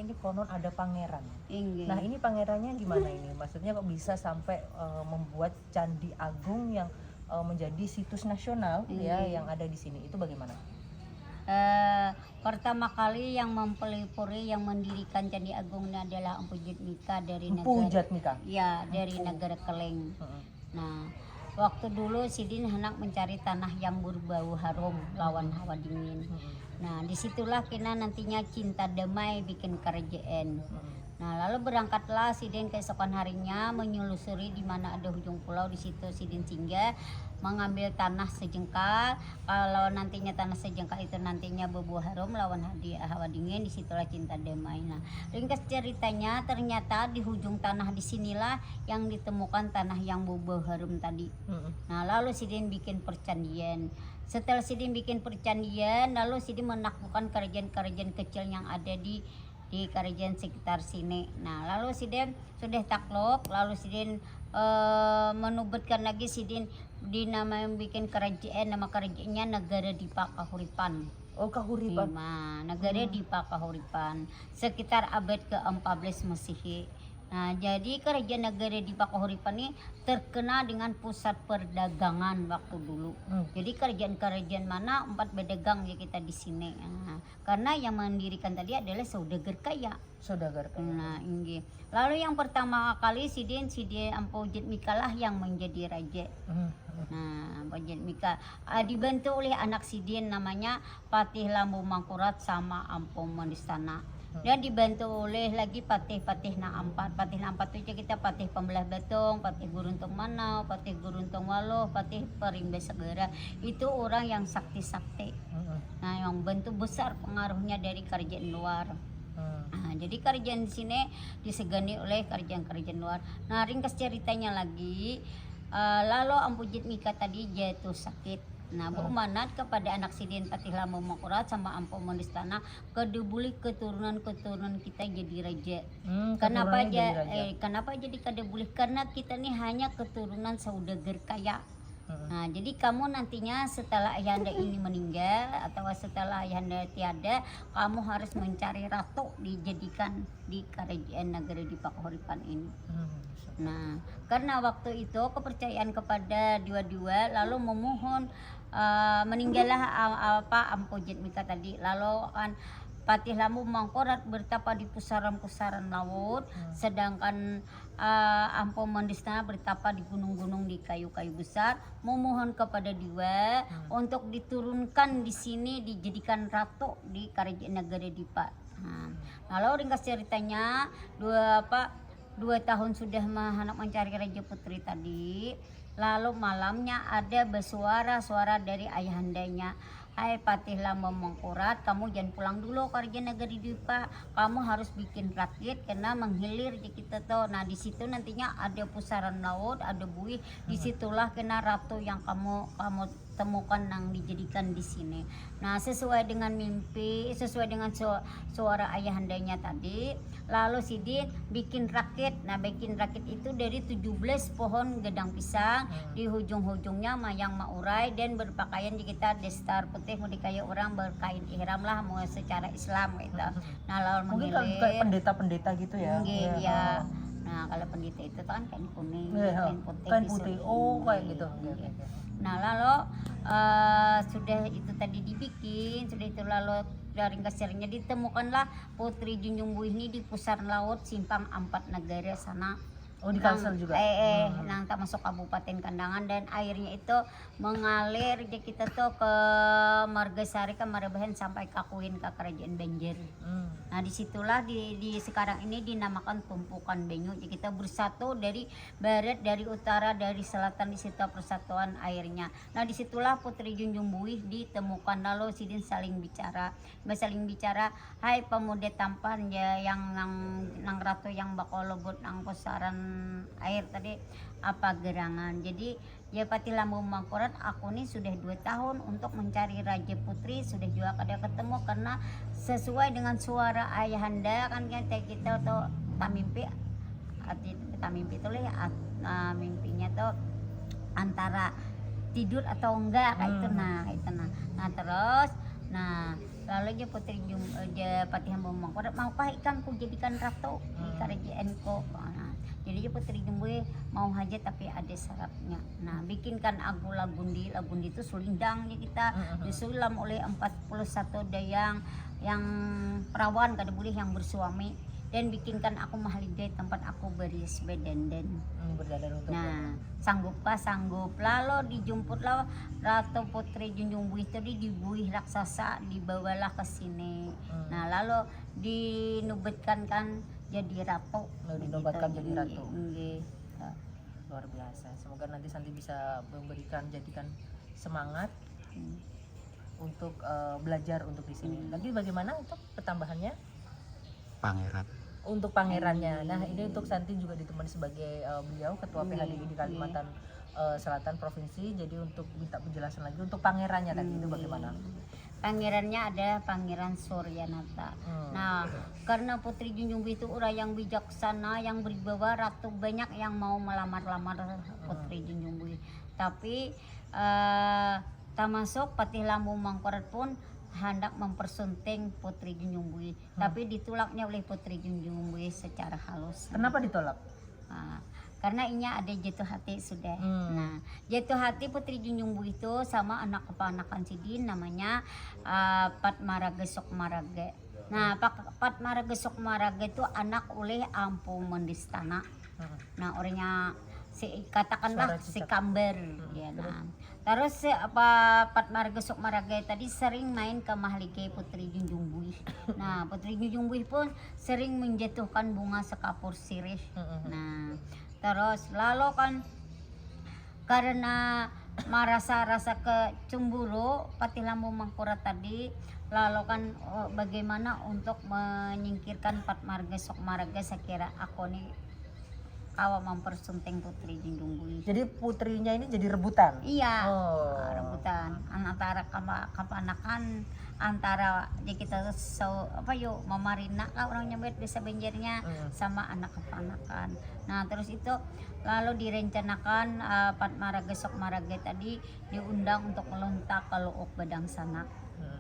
ini konon ada pangeran. Inggih. Nah ini pangerannya gimana ini? Maksudnya kok bisa sampai membuat Candi Agung yang menjadi situs nasional ya yang ada di sini, itu bagaimana? Pertama kali yang mempelopori yang mendirikan Candi Agung ini adalah Empu Jatmika dari Empu negara Jatmika. ya dari negara Keleng. Nah, waktu dulu Sidin hendak mencari tanah yang berbau harum lawan hawa dingin. Nah, disitulah kena nantinya cinta damai bikin kerajaan. Nah, lalu berangkatlah Sidin keesokan harinya menyelusuri di mana ada ujung pulau, di situ Sidin singgah mengambil tanah sejengkal. Kalau nantinya tanah sejengkal itu nantinya berbau harum lawan hawa dingin, disitulah cinta damai. Nah, ringkas ceritanya ternyata di ujung tanah disinilah yang ditemukan tanah yang berbau harum tadi. Nah, lalu Sidin bikin percandian. Setelah Sidin bikin percandian, lalu Sidin menaklukkan kerajaan-kerajaan kecil yang ada di kerajaan sekitar sini. Nah, lalu Sidin sudah takluk, lalu Sidin menubatkan lagi Sidin dinamai bikin kerajaan, nama kerajaannya Negara Dipa Kahuripan. Oh, Kahuripan. Negara Dipa Kahuripan sekitar abad ke-14 Masehi. Nah, jadi kerajaan negara Dipa Kahuripan ini terkenal dengan pusat perdagangan waktu dulu. Jadi kerajaan-kerajaan mana empat berdagang ya kita di sini. Nah, karena yang mendirikan tadi adalah saudagar kaya. Saudagar kaya. Nah, ini. Lalu yang pertama kali Sidin Empu Jatmika lah yang menjadi raja. Nah, Empu Jatmika dibantu oleh anak Sidin namanya Patih Lambu Mangkurat sama Empu Mandistana. Dan dibantu oleh lagi patih-patih na empat. Patih na empat itu kita patih Pembelah Batong, patih Guruntung Manau, patih Guruntung Waloh, patih Perimbe Segera. Itu orang yang sakti-sakti. Nah, yang bentuk besar pengaruhnya dari kerajaan luar. Nah, jadi kerajaan di sini disegani oleh kerajaan-kerajaan luar. Nah, ringkas ceritanya lagi, lalu Empu Jatmika tadi jatuh sakit. Nah, berumanat kepada anak Sidin Patih Lambu Mangkurat sama Empu Mandistana kedebuli keturunan kita jadi raja. Kenapa jadi kedebuli? Karena kita nih hanya keturunan saudagar kaya. Nah, jadi kamu nantinya setelah ayahanda ini meninggal atau setelah ayahanda tiada, kamu harus mencari ratu dijadikan di kerajaan negara Dipa Kahuripan ini. Nah, karena waktu itu kepercayaan kepada dewa-dewa lalu memohon meninggallah Empu Jatmika tadi, lalu kan Patih Lambu Mangkurat bertapa di pusaran-pusaran laut, sedangkan Empu Mandistana bertapa di gunung-gunung di kayu-kayu besar, memohon kepada dewa untuk diturunkan di sini dijadikan ratu di kerajaan negara Dipa. Nah, lalu ringkas ceritanya 2 tahun sudah hendak mencari raja putri tadi. Lalu malamnya ada bersuara-suara dari ayahandanya, "Hai Patih Lambu Mangkurat, kamu jangan pulang dulu ke kerajaan negeri Dipa. Kamu harus bikin rakit karena menghilir di kita tuh. Nah, di situ nantinya ada pusaran laut, ada buih. Disitulah kena ratu yang kamu temukan yang dijadikan di sini." Nah, sesuai dengan mimpi, sesuai dengan suara ayahandanya tadi, lalu Sidin bikin rakit. Nah, bikin rakit itu dari 17 pohon gedang pisang, di ujung-ujungnya mayang maurai dan berpakaian di kita destar putih, mau dikaya orang berkain ihram lah, mau secara Islam gitu. Nah, lalu mungkin mengilir kayak pendeta-pendeta gitu ya. ya. Nah, kalau pendeta itu kan kain kuning, kain putih. Oh, kayak gitu. Nah, lalu sudah itu tadi dibikin, sudah itu lalu dari keserinya ditemukanlah Putri Junjung Buih ini di pusaran laut simpang 4 negara sana. Oh, di Kalsel juga. Nang tak masuk Kabupaten Kandangan, dan airnya itu mengalir di kita tuh ke Margasari, ke Marabahan sampai ke Kuin, ke Kerajaan Banjar. Nah, disitulah di sekarang ini dinamakan Tumpukan Banyu. Jadi kita bersatu dari barat, dari utara, dari selatan, di situ persatuan airnya. Nah, disitulah Putri Junjung Buih ditemukan. Lalu Sidin saling bicara, "Hai pemuda tampan ya, yang nang ratu yang bakal lebut nang pusaran air tadi, apa gerangan?" Jadi ya Patih Lambu Mangkurat, aku nih sudah 2 tahun untuk mencari raja putri, sudah juga kada ketemu karena sesuai dengan suara ayahanda kan kita tuh tamimpi itu lah mimpinya tuh antara tidur atau enggak kayak itu. Nah terus lalu aja Putri aja Patih Hamba Mangkurat maukah ikan ku jadikan ratu di kerajaan ko. Nah, jadi aja Putri Jumbuy mau haja tapi ada syaratnya. Nah, bikinkan lagundi itu sulindangnya kita disulam oleh 41 dayang yang perawan kada boleh yang bersuami, dan bikinkan aku mahligai tempat aku beris bedenden. Berdandan untuk Nah, sanggupkah? Sanggup. Lalu dijumputlah Ratu Putri Junjung Buih tadi dibuih raksasa, dibawalah ke sini. Nah, lalu dinubetkan kan jadi ratu. dinobatkan jadi ratu. Nggih. Luar biasa. Semoga nanti Santi bisa jadikan semangat untuk belajar untuk di sini. Nanti bagaimana untuk pertambahannya? Pangeran. Untuk pangerannya. Nah, ini untuk Santi juga ditemani sebagai beliau ketua PHDI di Kalimantan Selatan Provinsi. Jadi untuk minta penjelasan lagi untuk pangerannya tadi itu bagaimana? Pangerannya adalah Pangeran Suryanata. Nah, karena Putri Junjung Buih itu orang yang bijaksana, yang berwibawa, ratu banyak yang mau melamar-lamar Putri Junjung Buih. Tapi termasuk Patih Lampu Mangkurat pun hendak mempersunting Putri Junjung Buih, tapi ditolaknya oleh Putri Junjung Buih secara halus. Kenapa ditolak? Karena inya ada jatuh hati sudah. Nah, jatuh hati Putri Junjung Buih itu sama anak keponakan Sidin namanya Patmaraga Sukmaraga. Nah, Patmaraga Sukmaraga itu anak oleh Ampu Mendistana. Nah, orangnya katakanlah si Kamber ya. Nah, terus Patmaraga Sukmaraga tadi sering main ke mahligai Putri Junjung Buih. Nah, Putri Junjung Buih pun sering menjatuhkan bunga sekapur sirih. Nah, terus lalu kan karena rasa kecemburu Patih Lampu Mangkurat tadi, lalu kan bagaimana untuk menyingkirkan Patmaraga Sukmaraga, saya kira aku nih kawa mempersunting Putri Junjung Buih. Jadi putrinya ini jadi rebutan? Iya, rebutan antara kepanakan antara ya kita memarina orang nyebut desa Banjarnya sama anak kepanakan. Nah, terus itu lalu direncanakan Patmaraga Sukmaraga tadi diundang untuk meluntak ke Luok Badang Sanak.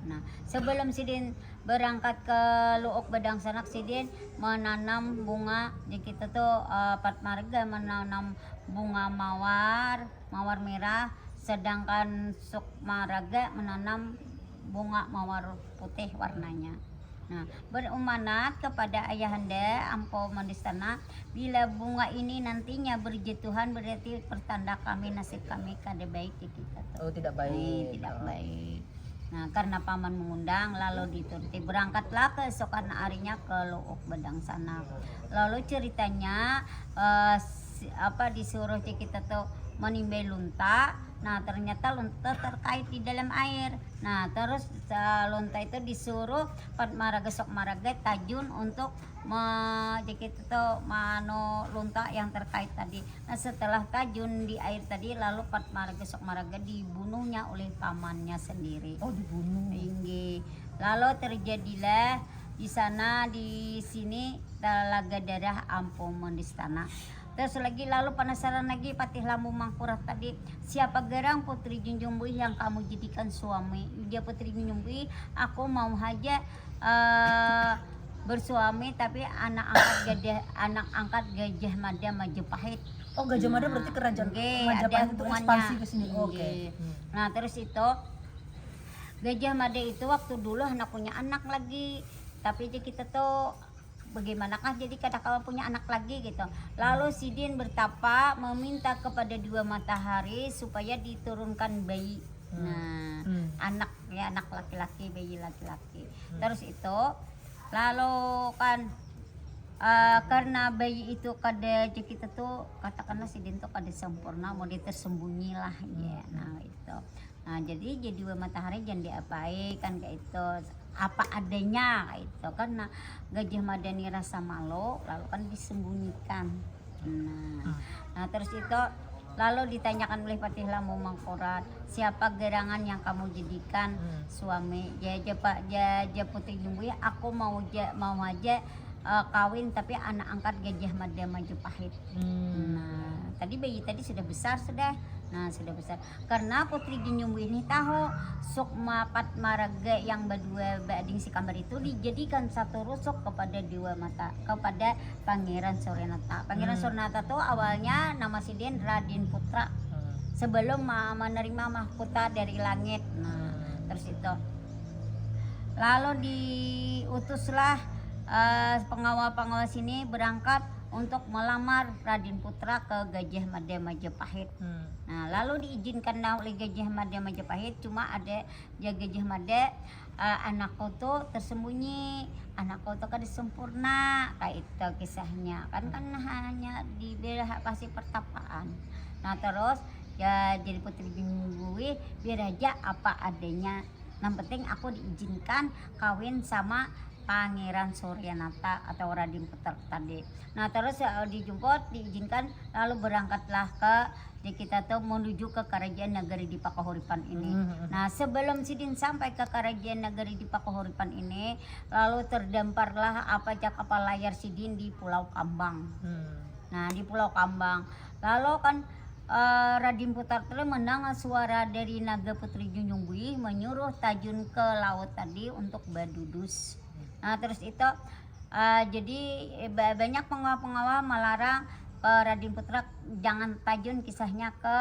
Nah, sebelum Sidin berangkat ke Luok Badang Sanak, Sidin menanam bunga. Jadi kita tuh Patmaraga menanam bunga mawar merah, sedangkan Sukmaraga menanam bunga mawar putih warnanya. Nah, berumanat kepada ayahanda Ampu Mendistana, bila bunga ini nantinya berjatuhan berarti pertanda kami, nasib kami kada baik di kita tuh. Oh, tidak baik. Tidak baik. Nah, karena paman mengundang, lalu dituruti berangkatlah keesokan harinya ke Luok Badang Sanak. Lalu ceritanya disuruh kita tuh menimbai lunta. Nah, ternyata lunta terkait di dalam air. Nah, terus lunta itu disuruh Patmaraga Sukmaraga tajun untuk kita tuh lunta yang terkait tadi. Nah, setelah tajun di air tadi, lalu Patmaraga Sukmaraga dibunuhnya oleh pamannya sendiri. Oh, dibunuh. Tinggi. Lalu terjadilah di sini Talaga Darah Ampu Mendistana. Terus lalu penasaran lagi Patih Lampu Mangkurat tadi, siapa gerang Putri Junjung Buih yang kamu jadikan suami? Dia Putri Junjung Buih, aku mau aja bersuami tapi anak angkat Gajah Mada Majapahit. Oh, Gajah Mada berarti kerajaan Majapahit itu ekspansi ke sini. Oke. Nah, terus itu Gajah Mada itu waktu dulu punya anak lagi, tapi kita tuh bagaimanakah jadi kadang-kadang punya anak lagi gitu. Lalu Sidin bertapa meminta kepada dua matahari supaya diturunkan bayi. Nah, anak laki-laki, bayi laki-laki. Terus itu lalu kan karena bayi itu kada kita tuh katakanlah Sidin tuh kada sempurna, mau tersembunyi lah ya. Nah, itu. Nah, jadi dua matahari jangan diapai kan kayak itu, apa adanya kayak itu, karena Gajah Mada ini rasa malu lalu kan disembunyikan. Nah, terus itu lalu ditanyakan oleh Patih Lampu Mangkurat, siapa gerangan yang kamu jadikan suami? Ya Putri Junjung Buih, aku mau aja kawin tapi anak angkat Gajah Mada Majapahit. Nah, tadi bayi tadi sudah besar sudah. Nah sudah besar karena Putri Junjung Buih ini tahu sukma Padmaraga yang berdua bading si kambar itu dijadikan satu rusuk kepada Dewa Mata, kepada Pangeran Soryanata. Pangeran Soryanata tuh awalnya nama Sidin Raden Putra sebelum menerima mahkota dari langit. Nah terus itu lalu diutuslah pengawal-pengawal sini berangkat untuk melamar Raden Putra ke Gajah Mada Majapahit. Nah, lalu diizinkan oleh Gajah Mada Majapahit, cuma ada ya Gajah Mada, anakku tuh tersembunyi, anakku tuh kan sempurna, kayak itu kisahnya. Kan hanya diberi kasih pertapaan. Nah, terus ya jadi Putri Junjung Buih biar aja apa adanya. Yang penting aku diizinkan kawin sama Pangeran Soryanata atau Raden Putra tadi. Nah terus dijemput, diizinkan, lalu berangkatlah kita tuh menuju ke kerajaan negeri di Pakahuripan ini. Nah sebelum Sidin sampai ke kerajaan negeri di Pakahuripan ini, lalu terdamparlah kapal layar Sidin di Pulau Kambang. Nah di Pulau Kambang, lalu kan Raden Putra mendengar suara dari naga Putri Junjung Buih menyuruh Tajun ke laut tadi untuk berdudus. Nah terus itu jadi banyak pengawal-pengawal melarang Raden Putra jangan tajun kisahnya ke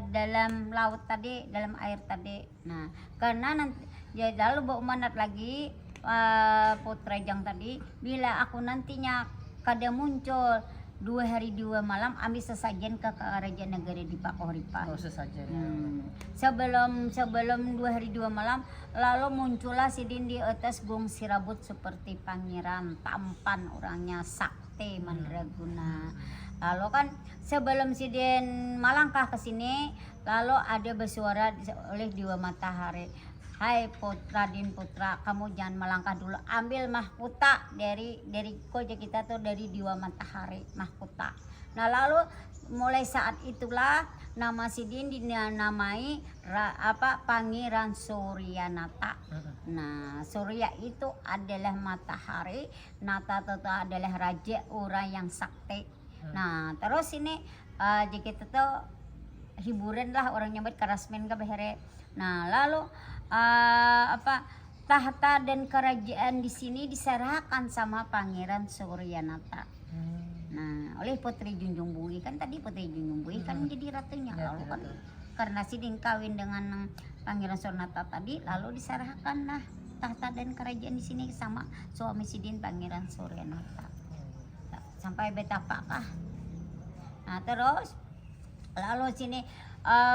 dalam laut tadi, dalam air tadi. Nah karena nanti ya lalu berumanat lagi Putra Jang tadi, bila aku nantinya kada muncul 2 hari 2 malam ambil sesajen ke kerajaan negeri di Pakahuripan. Oh sesajen. Sebelum 2 hari 2 malam lalu muncullah Sidin di atas gung sirabut seperti pangeran, tampan orangnya, sakti, mandraguna. Lalu kan sebelum Sidin melangkah ke sini, lalu ada bersuara oleh Dewa Matahari. Hai Raden Putra, kamu jangan melangkah dulu, ambil mahkota dari koja kita tuh dari Dewa Matahari, mahkota. Nah lalu mulai saat itulah nama Sidin dinamai Pangeran Soryanata. Nah Surya itu adalah matahari, Nata itu adalah raja orang yang sakti. Nah terus ini kita tuh hiburan lah orang nyambut karasmen ke behere. Nah lalu tahta dan kerajaan di sini diserahkan sama Pangeran Soryanata. Nah, oleh Putri Junjung Buih kan tadi Putri Junjung Buih kan jadi ratunya. Lalu kan karena Sidin kawin dengan Pangeran Soryanata tadi, lalu diserahkan lah tahta dan kerajaan di sini sama suami Sidin Pangeran Soryanata. Sampai betapakah? Nah, terus lalu sini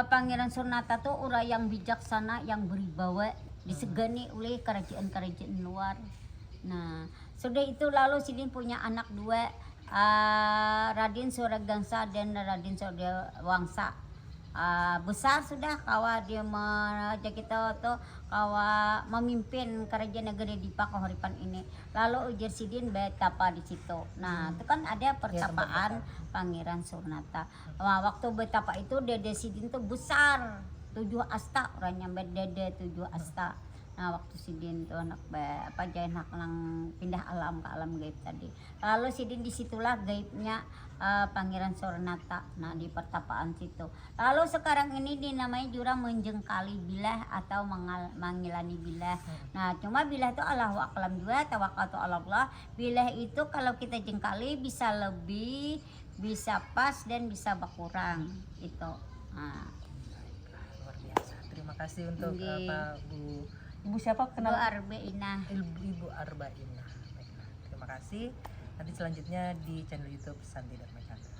Pangeran Soryanata tuh orang yang bijaksana, yang beribawa, disegani oleh kerajaan-kerajaan luar. Nah, sudah itu lalu Sidin punya anak 2, Raden Suragangsa dan Raden Suryawangsa. Besar sudah kawa dia kita tuh kawa memimpin kerajaan negeri di Pakahuripan ini. Lalu ujar Sidin betapa di situ. Nah itu kan ada pertapaan Pangeran Soryanata. Nah, waktu betapa itu dada Sidin tuh besar 7 asta, orangnya dada 7 asta. Nah waktu Sidin tuh anak nak pindah alam ke alam gaib tadi. Lalu Sidin disitulah gaibnya Pangeran Soryanata. Nah di pertapaan situ. Lalu sekarang ini dinamai jurang menjengkali bilah atau mengilani bilah. Nah cuma bilah itu Allahu a'lam juga, tawakkaltu 'ala Allah. Bilah itu kalau kita jengkali bisa lebih, bisa pas dan bisa berkurang itu. Nah. Luar biasa. Terima kasih untuk Bu. Ibu siapa Ibu Arbainah. Ibu Arbainah. Baiklah. Terima kasih. Nanti selanjutnya di channel YouTube Santi Dharma Chandra.